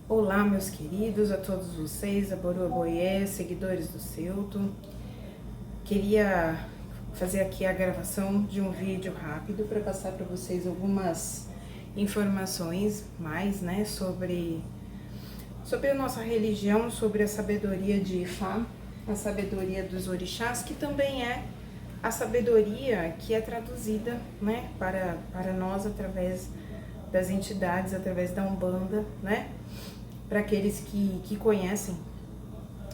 Olá, meus queridos, a todos vocês, Aboru Aboiê, seguidores do Ceuto. Queria fazer aqui a gravação de um vídeo rápido para passar para vocês algumas informações mais, né, sobre a nossa religião, sobre a sabedoria de Ifá, a sabedoria dos orixás, que também é a sabedoria que é traduzida, né, para nós através das entidades, através da Umbanda, né, para aqueles que conhecem,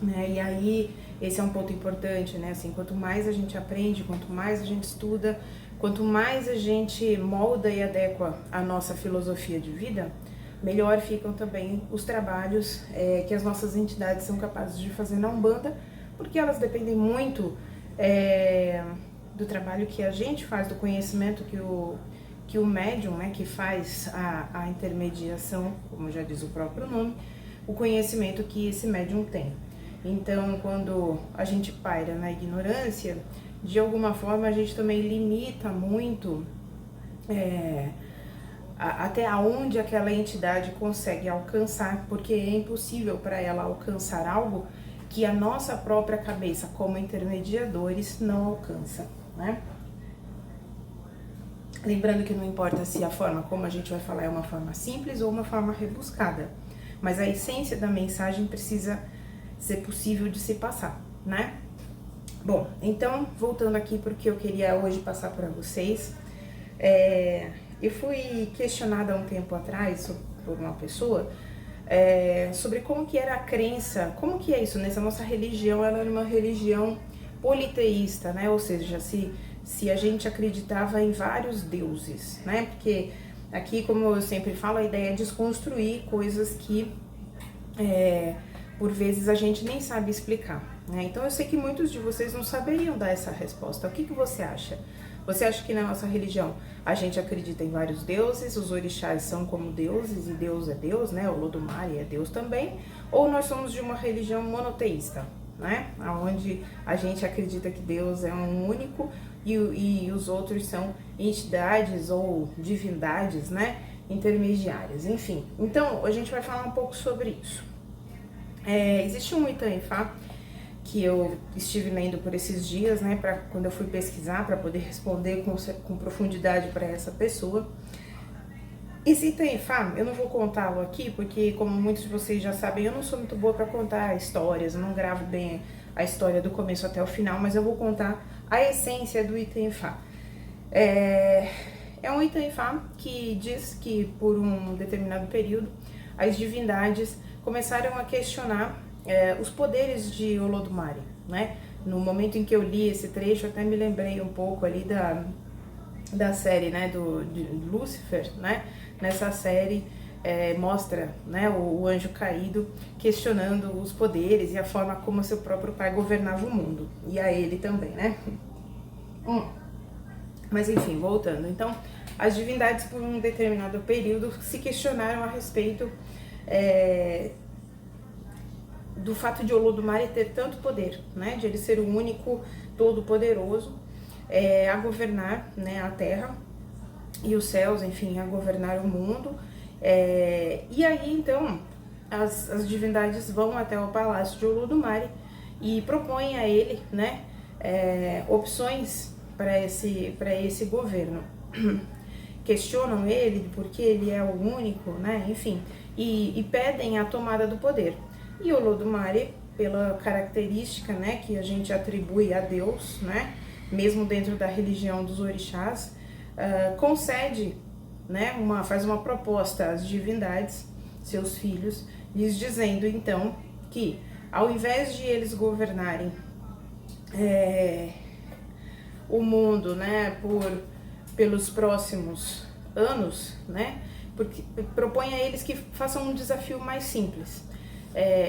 né? E aí esse é um ponto importante, né? Assim, quanto mais a gente aprende, quanto mais a gente estuda, quanto mais a gente molda e adequa a nossa filosofia de vida, melhor ficam também os trabalhos que as nossas entidades são capazes de fazer na Umbanda, porque elas dependem muito do trabalho que a gente faz, do conhecimento que o médium, né, que faz a intermediação, como já diz o próprio nome, o conhecimento que esse médium tem. Então, quando a gente paira na ignorância, de alguma forma a gente também limita muito até aonde aquela entidade consegue alcançar, porque é impossível para ela alcançar algo que a nossa própria cabeça, como intermediadores, não alcança, né? Lembrando que não importa se a forma como a gente vai falar é uma forma simples ou uma forma rebuscada, mas a essência da mensagem precisa ser possível de se passar, né? Bom, então, voltando aqui porque eu queria hoje passar para vocês, eu fui questionada há um tempo atrás por uma pessoa sobre como que era a crença, como que é isso, nessa nossa religião, ela era uma religião politeísta, né? Ou seja, se a gente acreditava em vários deuses, né? Porque aqui, como eu sempre falo, a ideia é desconstruir coisas que por vezes a gente nem sabe explicar, né? Então eu sei que muitos de vocês não saberiam dar essa resposta. O que você acha? Você acha que na nossa religião a gente acredita em vários deuses, os orixás são como deuses e Deus é Deus, né? O Lodumare é Deus também? Ou nós somos de uma religião monoteísta, né? Onde a gente acredita que Deus é um único e os outros são entidades ou divindades, né? Intermediárias, enfim. Então, a gente vai falar um pouco sobre isso. Existe um Itan-Ifá que eu estive lendo por esses dias, né, quando eu fui pesquisar para poder responder com profundidade para essa pessoa. Esse Itan-Ifá, eu não vou contá-lo aqui, porque como muitos de vocês já sabem, eu não sou muito boa para contar histórias, eu não gravo bem a história do começo até o final, mas eu vou contar a essência do Itan-Ifá. É um Itan-Ifá que diz que por um determinado período as divindades começaram a questionar os poderes de Olodumare, né? No momento em que eu li esse trecho, eu até me lembrei um pouco ali da série, né, de Lúcifer, né? Nessa série mostra, né, o anjo caído questionando os poderes e a forma como seu próprio pai governava o mundo, e a ele também, né? Mas enfim, voltando. Então, as divindades por um determinado período se questionaram a respeito do fato de Olodumare ter tanto poder, né, de ele ser o único todo-poderoso a governar, né, a terra e os céus, enfim, a governar o mundo. E aí, então, as divindades vão até o palácio de Olodumare e propõem a ele, né, opções para esse governo. Questionam ele porque ele é o único, né, enfim, e pedem a tomada do poder. E Olodumare, pela característica, né, que a gente atribui a Deus, né, mesmo dentro da religião dos orixás, concede, né, faz uma proposta às divindades, seus filhos, lhes dizendo então que ao invés de eles governarem o mundo, né, pelos próximos anos, né, porque propõe a eles que façam um desafio mais simples.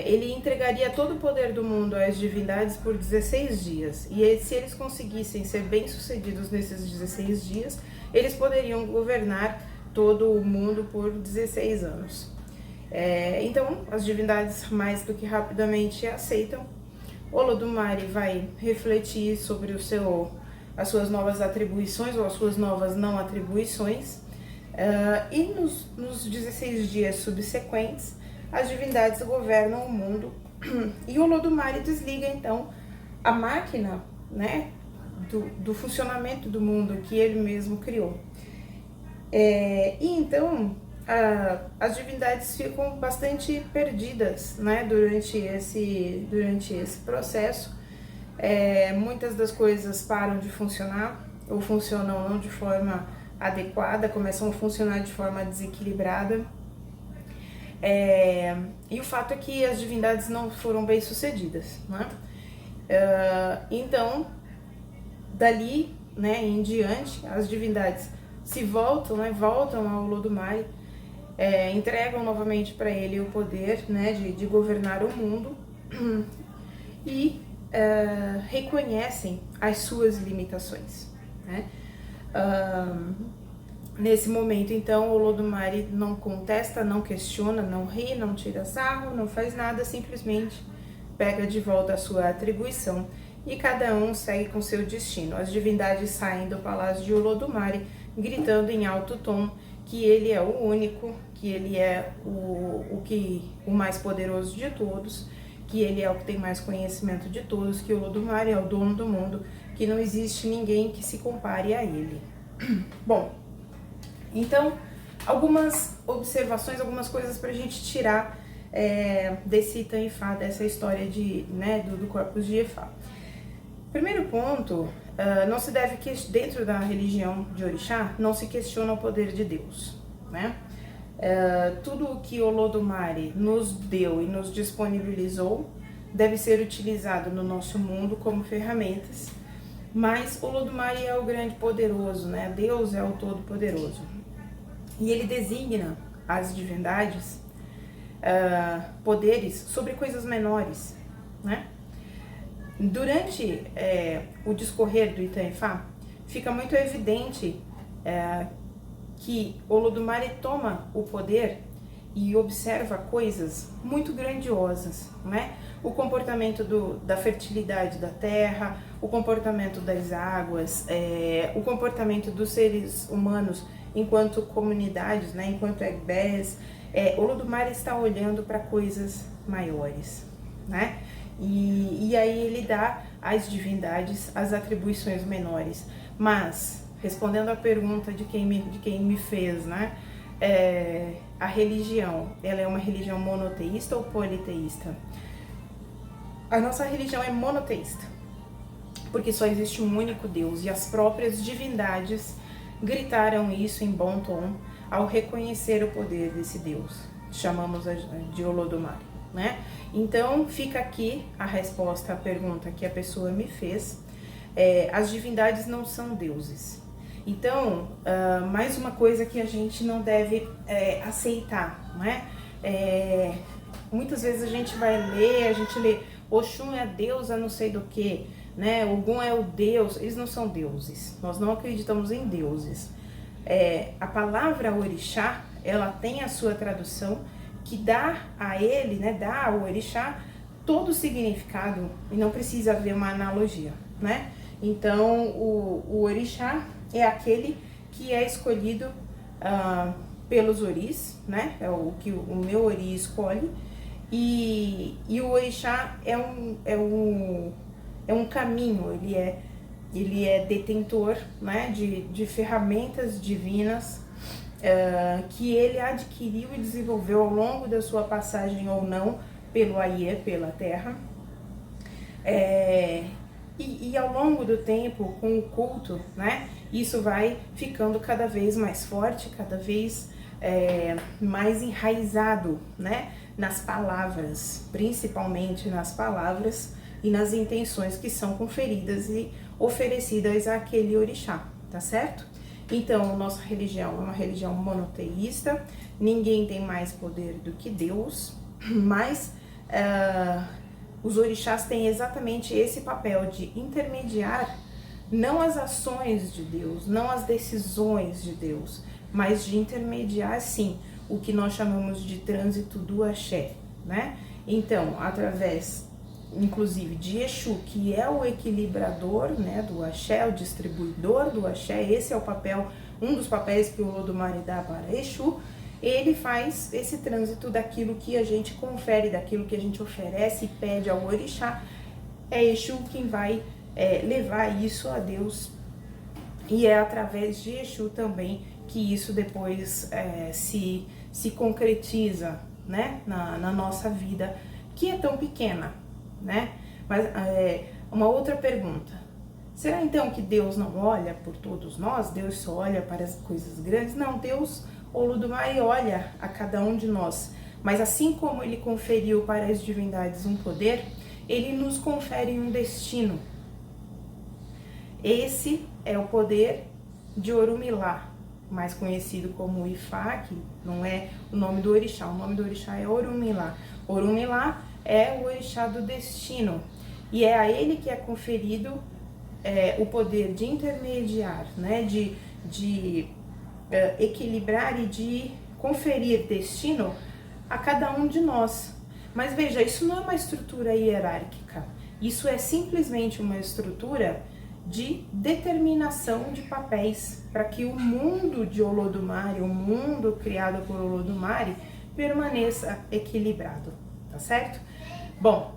Ele entregaria todo o poder do mundo às divindades por 16 dias. E se eles conseguissem ser bem-sucedidos nesses 16 dias, eles poderiam governar todo o mundo por 16 anos. Então, as divindades mais do que rapidamente aceitam. Olodumare vai refletir sobre as suas novas atribuições ou as suas novas não atribuições. E nos 16 dias subsequentes, as divindades governam o mundo e o Olodumare desliga então a máquina, né, do funcionamento do mundo que ele mesmo criou. E então as divindades ficam bastante perdidas, né, durante esse processo. Muitas das coisas param de funcionar ou funcionam não de forma adequada, começam a funcionar de forma desequilibrada. E o fato é que as divindades não foram bem sucedidas, né? Então, dali, né, em diante, as divindades se voltam, né, voltam ao Olodumare, entregam novamente para ele o poder, né, de governar o mundo e reconhecem as suas limitações, né? Nesse momento, então, o Olodumare não contesta, não questiona, não ri, não tira sarro, não faz nada, simplesmente pega de volta a sua atribuição e cada um segue com seu destino. As divindades saem do palácio de Olodumare gritando em alto tom que ele é o único, que ele é o mais poderoso de todos, que ele é o que tem mais conhecimento de todos, que o Olodumare é o dono do mundo, que não existe ninguém que se compare a ele. Bom, então, algumas observações, algumas coisas para a gente tirar desse Itan Ifá, dessa história do Corpus de Ifá. Primeiro ponto, não se deve, dentro da religião de Orixá, não se questiona o poder de Deus, né? Tudo o que Olodumare nos deu e nos disponibilizou deve ser utilizado no nosso mundo como ferramentas, mas Olodumare é o grande poderoso, né? Deus é o todo-poderoso. E ele designa as divindades poderes sobre coisas menores, né? Durante o discorrer do Itan Ifá, fica muito evidente que Olodumare toma o poder e observa coisas muito grandiosas, né? O comportamento da fertilidade da terra, o comportamento das águas, o comportamento dos seres humanos enquanto comunidades, né? Enquanto egbés. Olodumare está olhando para coisas maiores, né? E aí ele dá às divindades as atribuições menores. Mas, respondendo à pergunta de quem me fez, né? A religião, ela é uma religião monoteísta ou politeísta? A nossa religião é monoteísta, porque só existe um único Deus, e as próprias divindades gritaram isso em bom tom ao reconhecer o poder desse Deus. Chamamos de Olodumare, né? Então, fica aqui a resposta à pergunta que a pessoa me fez. As divindades não são deuses. Então, mais uma coisa que a gente não deve aceitar, né? Muitas vezes a gente vai ler, a gente lê Oxum é a deusa não sei do que, né? Ogum é o deus. Eles não são deuses. Nós não acreditamos em deuses. A palavra orixá, ela tem a sua tradução que dá a ele, né? Dá ao orixá todo o significado e não precisa haver uma analogia, né? Então, o orixá é aquele que é escolhido pelos oris, né? É o que o meu ori escolhe. E o orixá é um caminho, ele é detentor, né, de ferramentas divinas que ele adquiriu e desenvolveu ao longo da sua passagem ou não pelo Aie, pela terra. E ao longo do tempo, com o culto, né, isso vai ficando cada vez mais forte, cada vez mais enraizado, né, nas palavras, principalmente nas palavras e nas intenções que são conferidas e oferecidas àquele orixá, tá certo? Então, nossa religião é uma religião monoteísta, ninguém tem mais poder do que Deus, mas os orixás têm exatamente esse papel de intermediar não as ações de Deus, não as decisões de Deus, mas de intermediar, sim, o que nós chamamos de trânsito do axé, né? Então, através, inclusive, de Exu, que é o equilibrador, né, do axé, o distribuidor do axé, esse é o papel, um dos papéis que o Olodumare dá para Exu, ele faz esse trânsito daquilo que a gente confere, daquilo que a gente oferece e pede ao orixá. É Exu quem vai levar isso a Deus, e é através de Exu também que isso depois se concretiza, né, na nossa vida, que é tão pequena, né? Mas uma outra pergunta: será então que Deus não olha por todos nós? Deus só olha para as coisas grandes? Não, Deus, Olodumare, olha a cada um de nós, mas assim como ele conferiu para as divindades um poder, ele nos confere um destino. Esse é o poder de Orumilá, mais conhecido como Ifá, que não é o nome do orixá. O nome do orixá é Orumilá. Orumilá é o orixá do destino, e é a ele que é conferido o poder de intermediar, né, de equilibrar e de conferir destino a cada um de nós. Mas veja, isso não é uma estrutura hierárquica, isso é simplesmente uma estrutura de determinação de papéis para que o mundo de Olodumare, o mundo criado por Olodumare, permaneça equilibrado, tá certo? Bom,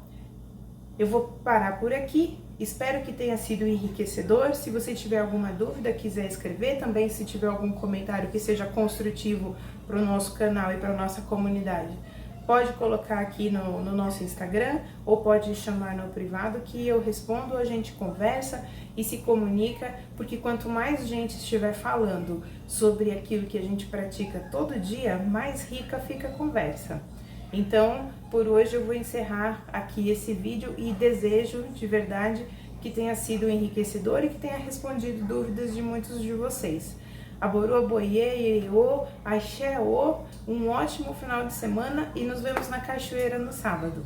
eu vou parar por aqui, espero que tenha sido enriquecedor. Se você tiver alguma dúvida, quiser escrever, também se tiver algum comentário que seja construtivo para o nosso canal e para a nossa comunidade, pode colocar aqui no nosso Instagram, ou pode chamar no privado que eu respondo, a gente conversa e se comunica, porque quanto mais gente estiver falando sobre aquilo que a gente pratica todo dia, mais rica fica a conversa. Então, por hoje eu vou encerrar aqui esse vídeo e desejo de verdade que tenha sido enriquecedor e que tenha respondido dúvidas de muitos de vocês. Aboru, aboiê, ieô, axé, ô, um ótimo final de semana e nos vemos na cachoeira no sábado.